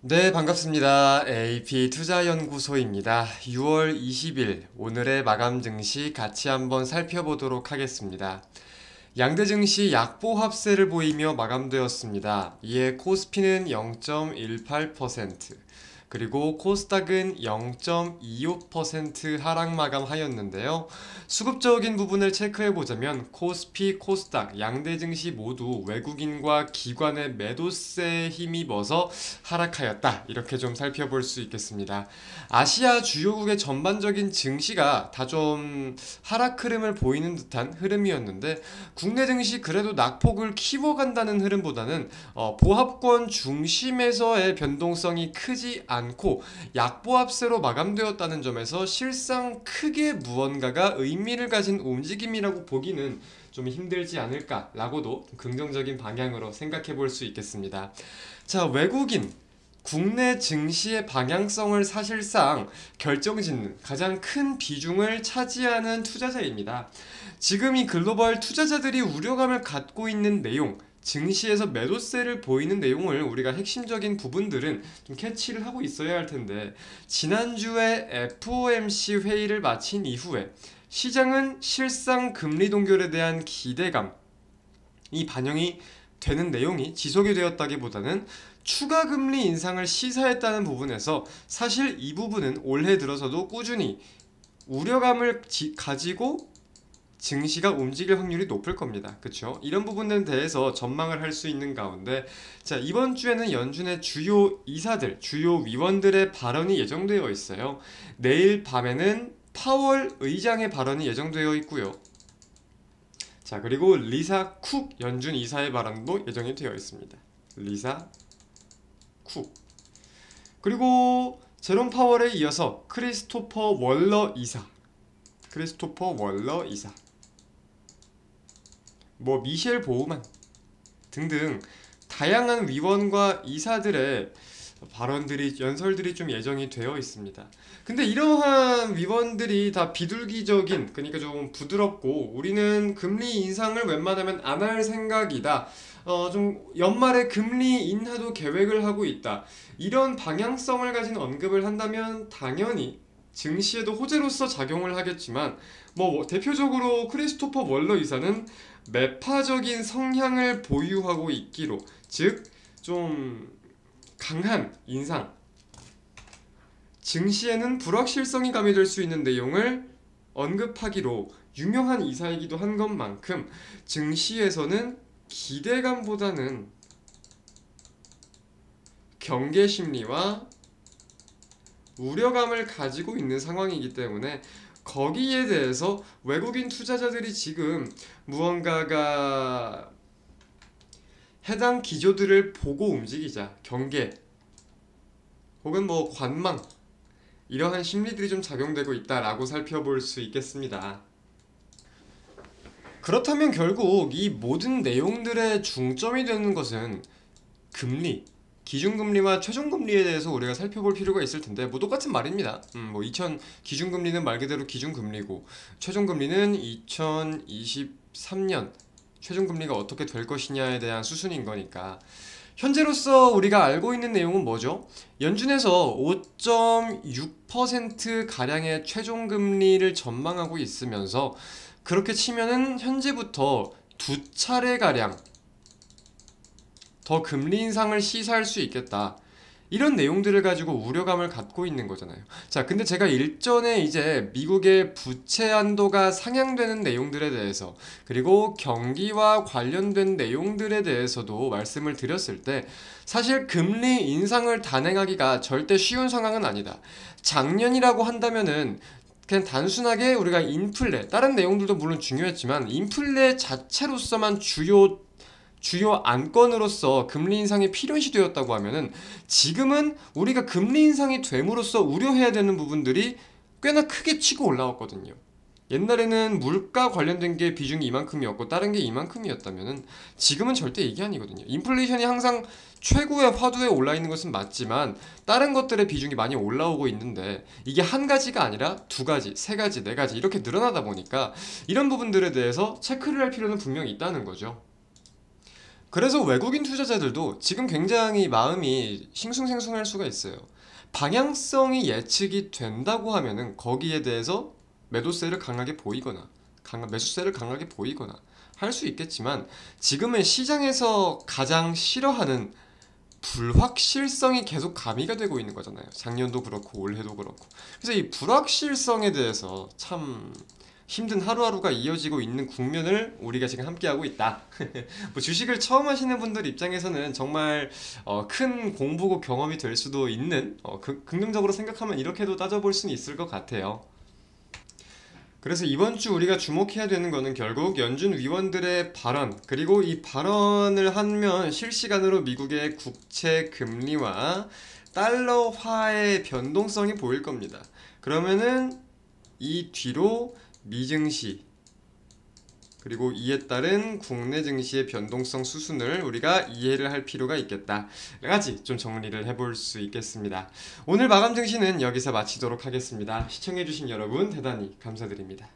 네, 반갑습니다. AP투자연구소입니다. 6월 20일 오늘의 마감 증시 같이 한번 살펴보도록 하겠습니다. 양대 증시 약보합세를 보이며 마감되었습니다. 이에 코스피는 0.18%, 그리고 코스닥은 0.25% 하락 마감하였는데요. 수급적인 부분을 체크해보자면 코스피, 코스닥, 양대 증시 모두 외국인과 기관의 매도세에 힘입어서 하락하였다. 이렇게 좀 살펴볼 수 있겠습니다. 아시아 주요국의 전반적인 증시가 다 좀 하락 흐름을 보이는 듯한 흐름이었는데 국내 증시 그래도 낙폭을 키워간다는 흐름보다는 보합권 중심에서의 변동성이 크지 않고 약보합세로 마감되었다는 점에서 실상 크게 무언가가 의미를 가진 움직임이라고 보기는 좀 힘들지 않을까라고도 긍정적인 방향으로 생각해 볼 수 있겠습니다. 자, 외국인 국내 증시의 방향성을 사실상 결정짓는 가장 큰 비중을 차지하는 투자자입니다. 지금 이 글로벌 투자자들이 우려감을 갖고 있는 내용, 증시에서 매도세를 보이는 내용을 우리가 핵심적인 부분들은 좀 캐치를 하고 있어야 할 텐데, 지난주에 FOMC 회의를 마친 이후에 시장은 실상 금리 동결에 대한 기대감, 이 반영이 되는 내용이 지속이 되었다기보다는 추가 금리 인상을 시사했다는 부분에서 사실 이 부분은 올해 들어서도 꾸준히 우려감을 가지고 증시가 움직일 확률이 높을 겁니다. 그쵸? 이런 부분에 대해서 전망을 할 수 있는 가운데, 자, 이번 주에는 연준의 주요 이사들, 주요 위원들의 발언이 예정되어 있어요. 내일 밤에는 파월 의장의 발언이 예정되어 있고요. 자, 그리고 리사 쿡 연준 이사의 발언도 예정이 되어 있습니다. 리사 쿡. 그리고 제롬 파월에 이어서 크리스토퍼 월러 이사, 미셸 보우만 등등 다양한 위원과 이사들의 발언들이, 연설들이 좀 예정이 되어 있습니다. 근데 이러한 위원들이 다 비둘기적인, 그러니까 좀 부드럽고 우리는 금리 인상을 웬만하면 안 할 생각이다, 좀 연말에 금리 인하도 계획을 하고 있다, 이런 방향성을 가진 언급을 한다면 당연히 증시에도 호재로서 작용을 하겠지만, 대표적으로 크리스토퍼 월러 이사는 매파적인 성향을 보유하고 있기로, 즉 좀 강한 인상, 증시에는 불확실성이 가미될 수 있는 내용을 언급하기로 유명한 이사이기도 한 것만큼 증시에서는 기대감보다는 경계심리와 우려감을 가지고 있는 상황이기 때문에 거기에 대해서 외국인 투자자들이 지금 무언가가 해당 기조들을 보고 움직이자, 경계 혹은 관망, 이러한 심리들이 좀 작용되고 있다라고 살펴볼 수 있겠습니다. 그렇다면 결국 이 모든 내용들의 중점이 되는 것은 금리, 기준금리와 최종금리에 대해서 우리가 살펴볼 필요가 있을 텐데, 똑같은 말입니다. 2000 기준금리는 말 그대로 기준금리고, 최종금리는 2023년 최종금리가 어떻게 될 것이냐에 대한 수순인 거니까, 현재로서 우리가 알고 있는 내용은 뭐죠? 연준에서 5.6% 가량의 최종금리를 전망하고 있으면서, 그렇게 치면은 현재부터 두 차례 가량 더 금리 인상을 시사할 수 있겠다, 이런 내용들을 가지고 우려감을 갖고 있는 거잖아요. 자, 근데 제가 일전에 이제 미국의 부채 한도가 상향되는 내용들에 대해서, 그리고 경기와 관련된 내용들에 대해서도 말씀을 드렸을 때, 사실 금리 인상을 단행하기가 절대 쉬운 상황은 아니다. 작년이라고 한다면은 그냥 단순하게 우리가 인플레, 다른 내용들도 물론 중요했지만 인플레 자체로서만 주요 안건으로서 금리 인상이 필요시 되었다고 하면은, 지금은 우리가 금리 인상이 됨으로써 우려해야 되는 부분들이 꽤나 크게 치고 올라왔거든요. 옛날에는 물가 관련된 게 비중이 이만큼이었고 다른 게 이만큼이었다면은, 지금은 절대 이게 아니거든요. 인플레이션이 항상 최고의 화두에 올라 있는 것은 맞지만 다른 것들의 비중이 많이 올라오고 있는데, 이게 한 가지가 아니라 두 가지, 세 가지, 네 가지 이렇게 늘어나다 보니까 이런 부분들에 대해서 체크를 할 필요는 분명히 있다는 거죠. 그래서 외국인 투자자들도 지금 굉장히 마음이 싱숭생숭할 수가 있어요. 방향성이 예측이 된다고 하면은 거기에 대해서 매도세를 강하게 보이거나 매수세를 강하게 보이거나 할 수 있겠지만, 지금은 시장에서 가장 싫어하는 불확실성이 계속 가미가 되고 있는 거잖아요. 작년도 그렇고 올해도 그렇고. 그래서 이 불확실성에 대해서 참 힘든 하루하루가 이어지고 있는 국면을 우리가 지금 함께하고 있다. 뭐 주식을 처음 하시는 분들 입장에서는 정말 큰 공부고 경험이 될 수도 있는, 긍정적으로 생각하면 이렇게도 따져볼 수는 있을 것 같아요. 그래서 이번 주 우리가 주목해야 되는 거는 결국 연준 위원들의 발언, 그리고 이 발언을 하면 실시간으로 미국의 국채 금리와 달러화의 변동성이 보일 겁니다. 그러면은 이 뒤로 미증시, 그리고 이에 따른 국내 증시의 변동성 수순을 우리가 이해를 할 필요가 있겠다. 여러 가지 좀 정리를 해볼 수 있겠습니다. 오늘 마감 증시는 여기서 마치도록 하겠습니다. 시청해주신 여러분 대단히 감사드립니다.